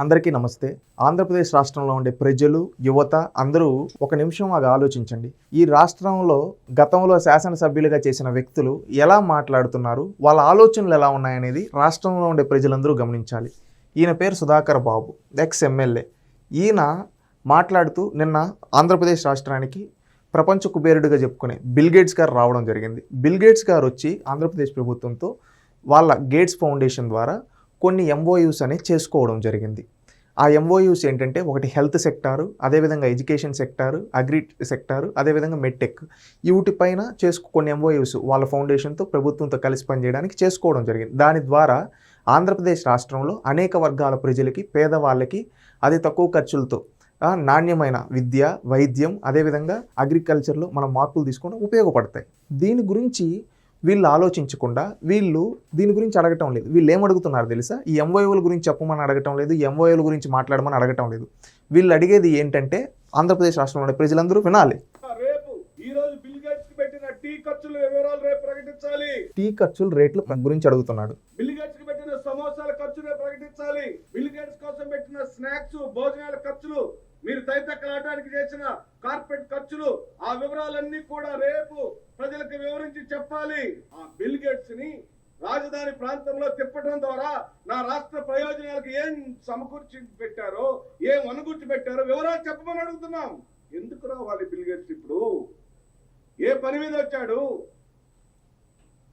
అందరికీ నమస్తే. ఆంధ్రప్రదేశ్ రాష్ట్రంలో ఉండే ప్రజలు, యువత అందరూ ఒక నిమిషం ఆలోచించండి. ఈ రాష్ట్రంలో గతంలో శాసనసభ్యులుగా చేసిన వ్యక్తులు ఎలా మాట్లాడుతున్నారు, వాళ్ళ ఆలోచనలు ఎలా ఉన్నాయనేది రాష్ట్రంలో ఉండే ప్రజలందరూ గమనించాలి. ఈయన పేరు సుధాకర్ బాబు, ఎక్స్ ఎమ్మెల్యే. ఈయన మాట్లాడుతూ నిన్న ఆంధ్రప్రదేశ్ రాష్ట్రానికి ప్రపంచ కుబేరుడిగా చెప్పుకునే బిల్ గేట్స్ గారు రావడం జరిగింది. బిల్ గేట్స్ గారు వచ్చి ఆంధ్రప్రదేశ్ ప్రభుత్వంతో వాళ్ళ గేట్స్ ఫౌండేషన్ ద్వారా కొన్ని ఎంఓయూస్ అనేవి చేసుకోవడం జరిగింది. ఆ ఎంఓయూస్ ఏంటంటే, ఒకటి హెల్త్ సెక్టారు, అదేవిధంగా ఎడ్యుకేషన్ సెక్టారు, అగ్రి సెక్టారు, అదేవిధంగా మెడ్టెక్, వీటిపైన కొన్ని ఎంఓయూస్ వాళ్ళ ఫౌండేషన్తో ప్రభుత్వంతో కలిసి పనిచేయడానికి చేసుకోవడం జరిగింది. దాని ద్వారా ఆంధ్రప్రదేశ్ రాష్ట్రంలో అనేక వర్గాల ప్రజలకి, పేదవాళ్ళకి అతి తక్కువ ఖర్చులతో నాణ్యమైన విద్య, వైద్యం, అదేవిధంగా అగ్రికల్చర్లో మనం మార్పులు తీసుకొని ఉపయోగపడతాయి. దీని గురించి వీళ్ళు ఆలోచించకుండా వీళ్ళు దీని గురించి అడగటం లేదు. వీళ్ళు ఏమడుగుతున్నారు తెలుసా? ఈ ఎంఓయూల గురించి చెప్పమని అడగటం లేదు, ఎంఓయూల గురించి మాట్లాడమని అడగటం లేదు. వీళ్ళు అడిగేది ఏంటంటే, ఆంధ్రప్రదేశ్ రాష్ట్రంలో ప్రజలందరూ వినాలి. రేపు ఈ రోజు బిల్ గేట్స్ కి పెట్టిన టీ ఖర్చుల వివరాలు రేపు ప్రకటించాలి. టీ ఖర్చుల రేట్ల గురించి అడుగుతున్నాడు. బిల్ గేట్స్ కి పెట్టిన సమోసాల ఖర్చులు ప్రకటించాలి. బిల్ గేట్స్ కోసం పెట్టిన స్నాక్స్, భోజనాల ఖర్చులు, మీరు తైతక్కలాటానికి చేసిన కార్పెట్ ఖర్చులు, ఆ వివరాలన్నీ కూడా రేపు ప్రజలకు వివరించి చెప్పాలి. ఆ బిల్ గేట్స్ ని రాజధాని ప్రాంతంలో తిప్పడం ద్వారా నా రాష్ట్ర ప్రయోజనాలకు ఏం సమకూర్చి పెట్టారో, ఏం అనుకూర్చి పెట్టారో వివరాలు చెప్పమని అడుగుతున్నాం. ఎందుకు రావాలి బిల్ గేట్స్? ఇప్పుడు ఏ పని మీద వచ్చాడు?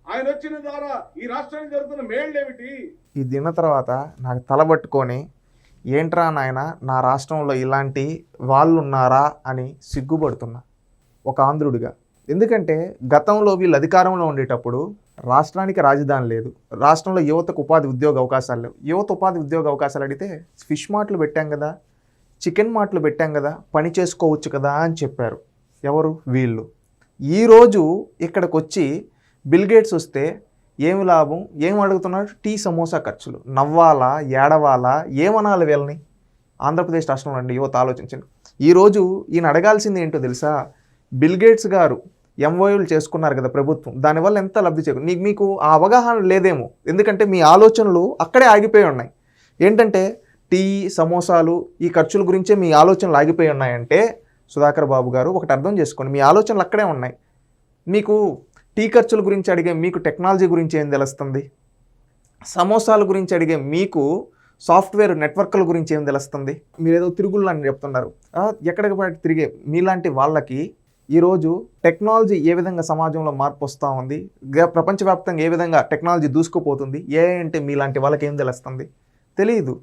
ఆయన వచ్చిన ద్వారా ఈ రాష్ట్రానికి జరుగుతున్న మేళ్ళు ఏమిటి? ఈ దిన తర్వాత నాకు తలబట్టుకొని, ఏంట్రా నాయన నా రాష్ట్రంలో ఇలాంటి వాళ్ళు ఉన్నారా అని సిగ్గుపడుతున్నా ఒక ఆంధ్రుడిగా. ఎందుకంటే గతంలో వీళ్ళు అధికారంలో ఉండేటప్పుడు రాష్ట్రానికి రాజధాని లేదు, రాష్ట్రంలో యువతకు ఉపాధి ఉద్యోగ అవకాశాలు లేవు. యువత ఉపాధి ఉద్యోగ అవకాశాలు అడిగితే ఫిష్ మార్ట్లు పెట్టాం కదా, చికెన్ మార్ట్లు పెట్టాం కదా, పని చేసుకోవచ్చు కదా అని చెప్పారు. ఎవరు? వీళ్ళు. ఈరోజు ఇక్కడికి వచ్చి బిల్ గేట్స్ వస్తే ఏమి లాభం? ఏం అడుగుతున్నారు? టీ సమోసా ఖర్చులు. నవ్వాలా, ఏడవాలా, ఏమనాలి వీళ్ళని? ఆంధ్రప్రదేశ్ రాష్ట్రంలో అండి యువత ఆలోచించండి. ఈరోజు ఈయన అడగాల్సింది ఏంటో తెలుసా? బిల్ గేట్స్ గారు ఎంఓయూలు చేసుకున్నారు కదా ప్రభుత్వం, దానివల్ల ఎంత లబ్ధి చేకూరు? మీకు ఆ అవగాహన లేదేమో, ఎందుకంటే మీ ఆలోచనలు అక్కడే ఆగిపోయి ఉన్నాయి. ఏంటంటే టీ, సమోసాలు, ఈ ఖర్చుల గురించే మీ ఆలోచనలు ఆగిపోయి ఉన్నాయంటే, సుధాకర్ బాబు గారు ఒకటి అర్థం చేసుకోండి, మీ ఆలోచనలు అక్కడే ఉన్నాయి. మీకు టీ ఖర్చుల గురించి అడిగే మీకు టెక్నాలజీ గురించి ఏం తెలుస్తుంది? సమోసాల గురించి అడిగే మీకు సాఫ్ట్వేర్ నెట్వర్క్ల గురించి ఏం తెలుస్తుంది? మీరు ఏదో తిరుగుళ్ళు అని చెప్తున్నారు. ఎక్కడికి బయట తిరిగే మీలాంటి వాళ్ళకి ఈరోజు టెక్నాలజీ ఏ విధంగా సమాజంలో మార్పు వస్తూ ఉంది, ప్రపంచవ్యాప్తంగా ఏ విధంగా టెక్నాలజీ దూసుకుపోతుంది, అంటే మీలాంటి వాళ్ళకి ఏం తెలుస్తుంది? తెలియదు.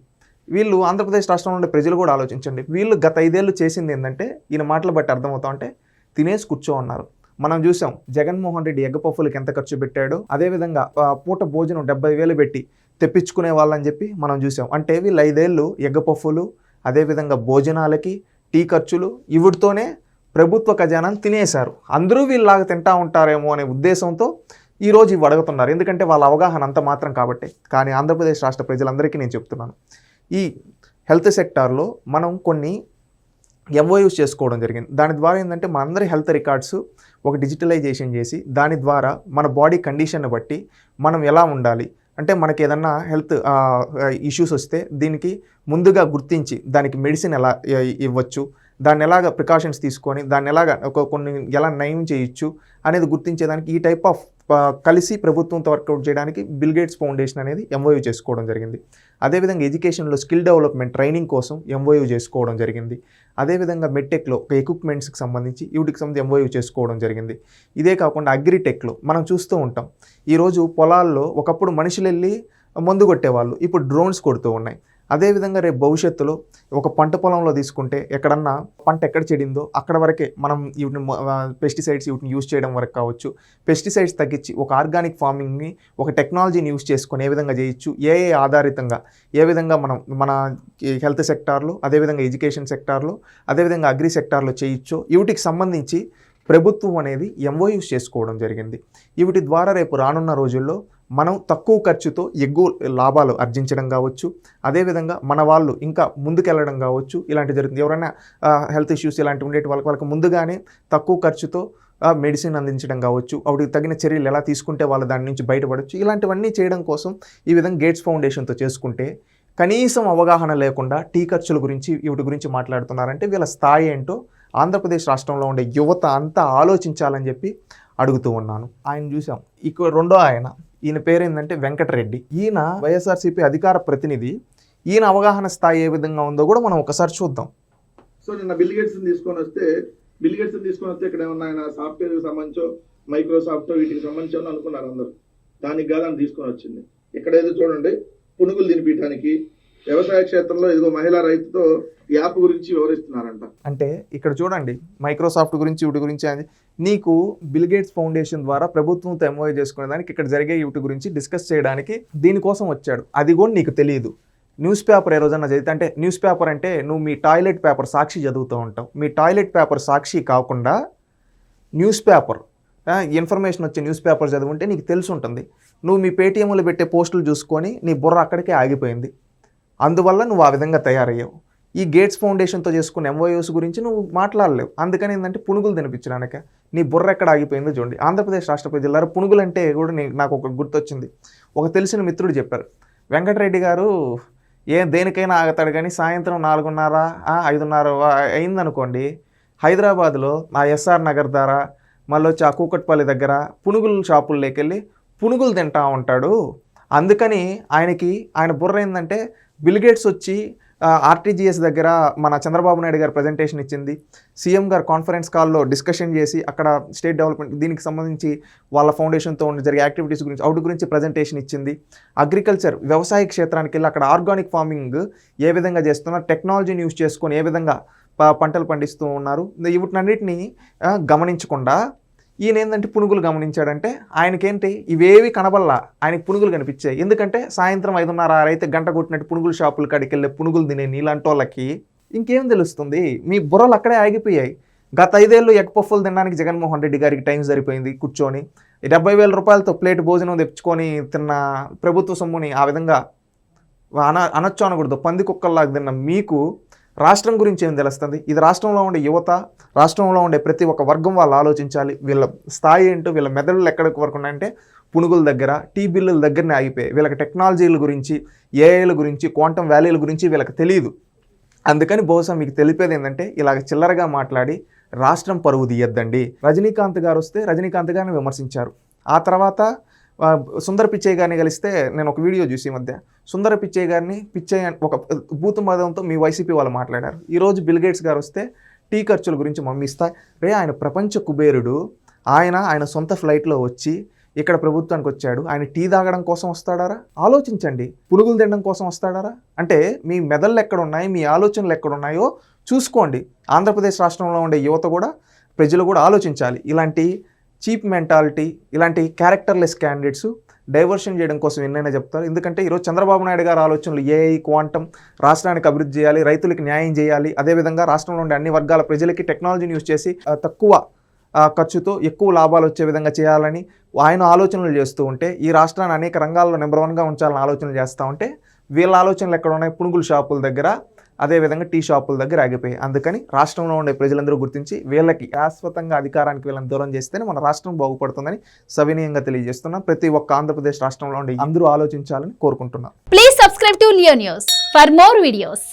వీళ్ళు ఆంధ్రప్రదేశ్ రాష్ట్రంలో ఉండే ప్రజలు కూడా ఆలోచించండి. వీళ్ళు గత 5 ఏళ్ళు చేసింది ఏంటంటే, ఈయన మాటలు బట్టి అర్థమవుతా ఉంటే తినేసి కూర్చో ఉన్నారు. మనం చూసాం జగన్మోహన్ రెడ్డి ఎగ్గ పఫ్ఫులకి ఎంత ఖర్చు పెట్టాడో, అదేవిధంగా పూట భోజనం 70,000 పెట్టి తెప్పించుకునే వాళ్ళని చెప్పి మనం చూసాం. అంటే వీళ్ళు 5 ఏళ్ళు ఎగ్గ పఫ్ఫులు, అదేవిధంగా భోజనాలకి, టీ ఖర్చులు, వీటితోనే ప్రభుత్వ ఖజానాన్ని తినేశారు. అందరూ వీళ్ళలాగా తింటా ఉంటారేమో అనే ఉద్దేశంతో ఈరోజు ఇవి అడుగుతున్నారు. ఎందుకంటే వాళ్ళ అవగాహన అంత మాత్రం కాబట్టి. కానీ ఆంధ్రప్రదేశ్ రాష్ట్ర ప్రజలందరికీ నేను చెప్తున్నాను, ఈ హెల్త్ సెక్టార్లో మనం కొన్ని ఎంఓయూస్ చేసుకోవడం జరిగింది. దాని ద్వారా ఏంటంటే మనందరి హెల్త్ రికార్డ్స్ ఒక డిజిటలైజేషన్ చేసి, దాని ద్వారా మన బాడీ కండిషన్ని బట్టి మనం ఎలా ఉండాలి అంటే, మనకి ఏదన్నా హెల్త్ ఇష్యూస్ వస్తే దీనికి ముందుగా గుర్తించి దానికి మెడిసిన్ ఎలా ఇవ్వచ్చు, దాన్ని ఎలాగ ప్రికాషన్స్ తీసుకొని దాన్ని ఎలాగ కొన్ని ఎలా నయం చేయొచ్చు అనేది గుర్తించేదానికి ఈ టైప్ ఆఫ్ కలిసి ప్రభుత్వంతో వర్కౌట్ చేయడానికి బిల్ గేట్స్ ఫౌండేషన్ అనేది ఎంఓయూ చేసుకోవడం జరిగింది. అదేవిధంగా ఎడ్యుకేషన్లో స్కిల్ డెవలప్మెంట్ ట్రైనింగ్ కోసం ఎంఓయూ చేసుకోవడం జరిగింది. అదేవిధంగా మెడ్టెక్లో ఒక ఎక్విప్మెంట్స్కి సంబంధించి వీటికి సంబంధించి ఎంఓయూ చేసుకోవడం జరిగింది. ఇదే కాకుండా అగ్రిటెక్లో మనం చూస్తూ ఉంటాం, ఈరోజు పొలాల్లో ఒకప్పుడు మనుషులు వెళ్ళి మందు కొట్టేవాళ్ళు, ఇప్పుడు డ్రోన్స్ కొడుతూ ఉన్నాయి. అదేవిధంగా రేపు భవిష్యత్తులో ఒక పంట పొలంలో తీసుకుంటే, ఎక్కడన్నా పంట ఎక్కడ చెడిందో అక్కడ వరకే మనం వీటిని పెస్టిసైడ్స్ వీటిని యూజ్ చేయడం వరకు కావచ్చు, పెస్టిసైడ్స్ తగ్గించి ఒక ఆర్గానిక్ ఫార్మింగ్ని, ఒక టెక్నాలజీని యూజ్ చేసుకొని ఏ విధంగా చేయొచ్చు, ఏ ఆధారితంగా ఏ విధంగా మనం మన హెల్త్ సెక్టార్లో, అదేవిధంగా ఎడ్యుకేషన్ సెక్టార్లో, అదేవిధంగా అగ్రి సెక్టార్లో చేయొచ్చు, వీటికి సంబంధించి ప్రభుత్వం అనేది ఎంఓయూస్ చేసుకోవడం జరిగింది. వీటి ద్వారా రేపు రానున్న రోజుల్లో మనం తక్కువ ఖర్చుతో ఎక్కువ లాభాలు ఆర్జించడం కావచ్చు, అదేవిధంగా మన వాళ్ళు ఇంకా ముందుకెళ్ళడం కావచ్చు, ఇలాంటి జరుగుతుంది. ఎవరైనా హెల్త్ ఇష్యూస్ ఇలాంటివి ఉండేటి వాళ్ళకి ముందుగానే తక్కువ ఖర్చుతో మెడిసిన్ అందించడం కావచ్చు, వాటికి తగిన చర్యలు ఎలా తీసుకుంటే వాళ్ళు దాని నుంచి బయటపడవచ్చు, ఇలాంటివన్నీ చేయడం కోసం ఈ విధంగా గేట్స్ ఫౌండేషన్తో చేసుకుంటే కనీసం అవగాహన లేకుండా టీ ఖర్చుల గురించి వీటి గురించి మాట్లాడుతున్నారంటే వీళ్ళ స్థాయి ఏంటో ఆంధ్రప్రదేశ్ రాష్ట్రంలో ఉండే యువత అంతా ఆలోచించాలని చెప్పి అడుగుతూ ఉన్నాను. ఆయన చూసాం. ఇక రెండో ఆయన, ఈయన పేరు ఏంటంటే వెంకటరెడ్డి. ఈయన వైఎస్ఆర్సీపీ అధికార ప్రతినిధి. ఈయన అవగాహన స్థాయి ఏ విధంగా ఉందో కూడా మనం ఒకసారి చూద్దాం. సో నిన్న బిల్ గేట్స్ తీసుకొని వస్తే ఇక్కడ ఏమన్నా ఆయన సాఫ్ట్వేర్ సంబంధించో మైక్రోసాఫ్ట్ వీటికి సంబంధించి అనుకున్నారు అందరూ. దానికి కాదని తీసుకొని వచ్చింది. ఇక్కడ ఏదో చూడండి, పునుగులు తినిపించడానికి వ్యవసాయ క్షేత్రంలో ఏదో మహిళా రైతుతో యాప్ గురించి వివరిస్తున్నారంట. అంటే ఇక్కడ చూడండి, మైక్రోసాఫ్ట్ గురించి వీటి గురించి నీకు బిల్ గేట్స్ ఫౌండేషన్ ద్వారా ప్రభుత్వంతో ఎంఓఏ చేసుకునే దానికి ఇక్కడ జరిగే వీటి గురించి డిస్కస్ చేయడానికి దీనికోసం వచ్చాడు. అది కూడా నీకు తెలియదు. న్యూస్ పేపర్ ఏ రోజన్నా చదివితే, అంటే న్యూస్ పేపర్ అంటే నువ్వు మీ టాయిలెట్ పేపర్ సాక్షి చదువుతూ ఉంటావు. మీ టాయిలెట్ పేపర్ సాక్షి కాకుండా న్యూస్ పేపర్ ఇన్ఫర్మేషన్ వచ్చే న్యూస్ పేపర్ చదువుంటే నీకు తెలిసి ఉంటుంది. నువ్వు మీ పేటీఎంలో పెట్టే పోస్టులు చూసుకొని నీ బుర్ర అక్కడికే ఆగిపోయింది. అందువల్ల నువ్వు ఆ విధంగా తయారయ్యావు. ఈ గేట్స్ ఫౌండేషన్తో చేసుకున్న ఎంఓయూస్ గురించి నువ్వు మాట్లాడలేవు. అందుకని ఏంటంటే పునుగులు తినిపించడానిక నీ బుర్ర ఎక్కడ ఆగిపోయిందో చూడండి. ఆంధ్రప్రదేశ్ రాష్ట్ర ప్రజలారా, పునుగులు అంటే కూడా నాకు ఒక గుర్తొచ్చింది. ఒక తెలిసిన మిత్రుడు చెప్పారు, వెంకటరెడ్డి గారు దేనికైనా ఆగుతాడు కానీ సాయంత్రం 4:30, 5:30 అయిందనుకోండి, హైదరాబాద్లో ఆ ఎస్ఆర్ నగర్ ద్వారా మళ్ళీ వచ్చి ఆ కూకట్పల్లి దగ్గర పునుగుల షాపుల్లోకి వెళ్ళి పునుగులు తింటా ఉంటాడు. అందుకని ఆయన బుర్ర ఏంటంటే బిల్ గేట్స్ వచ్చి ఆర్టీజీఎస్ దగ్గర మన చంద్రబాబు నాయుడు గారు ప్రజెంటేషన్ ఇచ్చింది, సీఎం గారు కాన్ఫరెన్స్ కాల్లో డిస్కషన్ చేసి అక్కడ స్టేట్ డెవలప్మెంట్ దీనికి సంబంధించి వాళ్ళ ఫౌండేషన్తో జరిగే యాక్టివిటీస్ గురించి అవుట్ గురించి ప్రజెంటేషన్ ఇచ్చింది. అగ్రికల్చర్ వ్యవసాయ క్షేత్రానికి వెళ్ళి అక్కడ ఆర్గానిక్ ఫార్మింగ్ ఏ విధంగా చేస్తున్నారు, టెక్నాలజీని యూజ్ చేసుకొని ఏ విధంగా పంటలు పండిస్తూ ఉన్నారు, వీటినన్నిటిని గమనించకుండా ఈయన ఏంటంటే పునుగులు గమనించాడంటే ఆయనకేంటి ఇవేవి కనబల్లా, ఆయనకి పునుగులు కనిపించాయి. ఎందుకంటే సాయంత్రం 5:30 అయితే గంట కొట్టినట్టు పునుగుల షాపుల కాడికి వెళ్ళే పునుగులు తినే నీలాంటి వాళ్ళకి ఇంకేం తెలుస్తుంది? మీ బుర్రలు అక్కడే ఆగిపోయాయి. గత 5 ఏళ్ళు ఎగ్ పఫ్ఫులు తినడానికి జగన్మోహన్ రెడ్డి గారికి టైం సరిపోయింది. కూర్చొని 70,000 రూపాయలతో ప్లేట్ భోజనం తెచ్చుకొని తిన్న ప్రభుత్వ సొమ్ముని ఆ విధంగా అనొచ్చు అనకూడదు, పంది కుక్కల్లాగా తిన్న మీకు రాష్ట్రం గురించి ఏం తెలుస్తుంది? ఇది రాష్ట్రంలో ఉండే యువత, రాష్ట్రంలో ఉండే ప్రతి ఒక్క వర్గం వాళ్ళు ఆలోచించాలి. వీళ్ళ స్థాయి ఏంటో, వీళ్ళ మెదడులు ఎక్కడికి వరకు ఉన్నాయంటే పునుగుల దగ్గర, టీ బిల్లుల దగ్గరనే ఆగిపోయాయి. వీళ్ళకి టెక్నాలజీల గురించి, ఏఐల గురించి, క్వాంటమ్ వ్యాలీల గురించి వీళ్ళకి తెలియదు. అందుకని బహుశా మీకు తెలిపేది ఏంటంటే ఇలాగ చిల్లరగా మాట్లాడి రాష్ట్రం పరువు తీయద్దండి. రజనీకాంత్ గారు వస్తే రజనీకాంత్ గారిని విమర్శించారు. ఆ తర్వాత సుందర పిచ్చయ్య గారిని కలిస్తే నేను ఒక వీడియో చూసి మధ్య సుందర పిచ్చయ్య గారిని ఒక బూతు మదంతో మీ వైసీపీ వాళ్ళు మాట్లాడారు. ఈరోజు బిల్ గేట్స్ గారు వస్తే టీ ఖర్చుల గురించి మమ్మిస్తా ఆయన ప్రపంచ కుబేరుడు. ఆయన సొంత ఫ్లైట్లో వచ్చి ఇక్కడ ప్రభుత్వానికి వచ్చాడు. ఆయన టీ తాగడం కోసం వస్తాడారా? ఆలోచించండి. పునుగులు తినడం కోసం వస్తాడారా? అంటే మీ మెదళ్ళు ఎక్కడున్నాయి, మీ ఆలోచనలు ఎక్కడున్నాయో చూసుకోండి. ఆంధ్రప్రదేశ్ రాష్ట్రంలో ఉండే యువత కూడా, ప్రజలు కూడా ఆలోచించాలి. ఇలాంటి చీప్ మెంటాలిటీ, ఇలాంటి క్యారెక్టర్లెస్ క్యాండిడేట్స్ డైవర్షన్ చేయడం కోసం ఎన్నైనా చెప్తారు. ఎందుకంటే ఈరోజు చంద్రబాబు నాయుడు గారి ఆలోచనలు ఏఐ, క్వాంటమ్, రాష్ట్రానికి అభివృద్ధి చేయాలి, రైతులకి న్యాయం చేయాలి, అదేవిధంగా రాష్ట్రంలో ఉండే అన్ని వర్గాల ప్రజలకి టెక్నాలజీని యూజ్ చేసి తక్కువ ఖర్చుతో ఎక్కువ లాభాలు వచ్చే విధంగా చేయాలని ఆయన ఆలోచనలు చేస్తూ ఉంటే, ఈ రాష్ట్రాన్ని అనేక రంగాల్లో నెంబర్ 1గా ఉంచాలని ఆలోచనలు చేస్తూ ఉంటే వీళ్ళ ఆలోచనలు ఎక్కడ ఉన్నాయి? పునుగుల షాపుల దగ్గర, అదేవిధంగా టీ షాపుల దగ్గర ఆగిపోయాయి. అందుకని రాష్ట్రంలో ఉండే ప్రజలందరూ గుర్తించి వీళ్ళకి శాశ్వతంగా అధికారానికి వీళ్ళని దూరం చేస్తేనే మన రాష్ట్రం బాగుపడుతుందని సవినీయంగా తెలియజేస్తున్నాం. ప్రతి ఒక్క ఆంధ్రప్రదేశ్ రాష్ట్రంలో ఉండే అందరూ ఆలోచించాలని కోరుకుంటున్నాం. Please subscribe to Leo news for more videos.